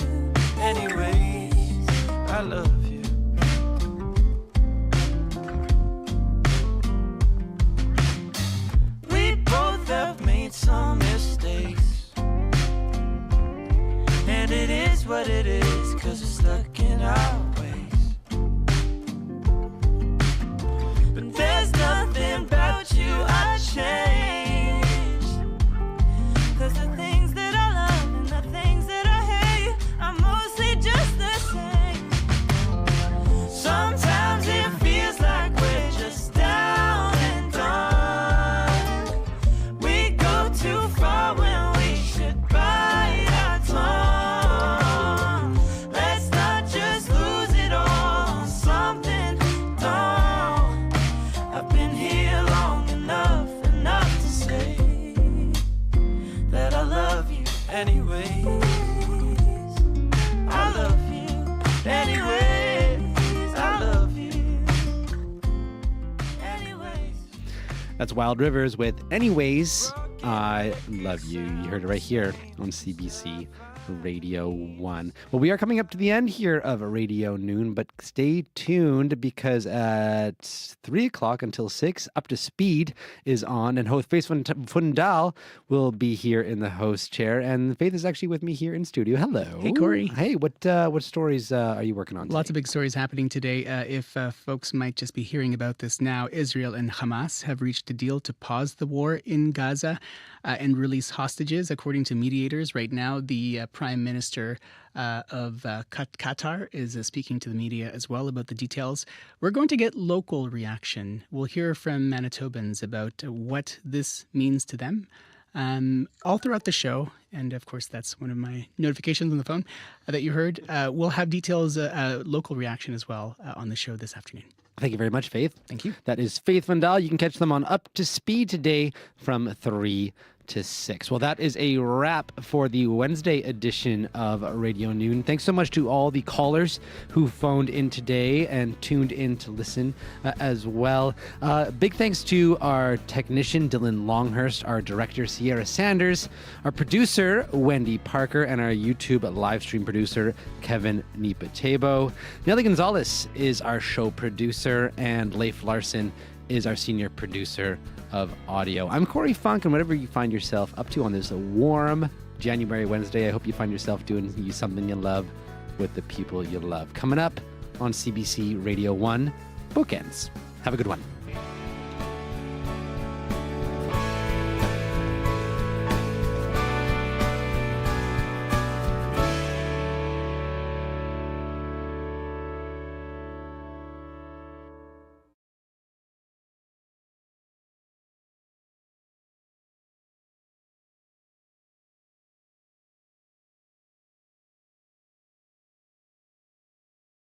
Speaker 12: anyways. I love you. We both have made some mistakes, and it is what it is, 'cause we're stuck in our ways. But there's nothing about you I change, 'cause the things that I love and the things that I hate are mostly just the same. Sometimes it feels like we're just down and done. We go too far when we should bite our tongue. Let's not just lose it all on something dumb. I've been here long enough to say that I love you anyways. I love you anyways. I love you anyways.
Speaker 7: That's Wild Rivers with Anyways, I Love You. You heard it right here on CBC Radio 1. Well, we are coming up to the end here of Radio Noon, but stay tuned, because at 3 o'clock until 6, Up to Speed is on, and host Faith Fundal will be here in the host chair, and Faith is actually with me here in studio. Hello.
Speaker 20: Hey, Corey.
Speaker 7: Hey, what stories are you working on today?
Speaker 20: Lots of big stories happening today. If folks might just be hearing about this now, Israel and Hamas have reached a deal to pause the war in Gaza and release hostages, according to mediators. Right now, the Prime Minister of Qatar is speaking to the media as well about the details. We're going to get local reaction. We'll hear from Manitobans about what this means to them all throughout the show. And of course, that's one of my notifications on the phone that you heard. We'll have details, local reaction as well on the show this afternoon.
Speaker 7: Thank you very much, Faith.
Speaker 20: Thank you.
Speaker 7: That is Faith Vandal. You can catch them on Up to Speed today from 3 to 6. Well, that is a wrap for the Wednesday edition of Radio Noon. Thanks so much to all the callers who phoned in today and tuned in to listen as well. Big thanks to our technician, Dylan Longhurst, our director, Sierra Sanders, our producer, Wendy Parker, and our YouTube live stream producer, Kevin Nipatebo. Nelly Gonzalez is our show producer, and Leif Larson is our senior producer of audio. I'm Corey Funk, and whatever you find yourself up to on this warm January Wednesday, I hope you find yourself doing something you love with the people you love. Coming up on CBC Radio 1, Bookends. Have a good one.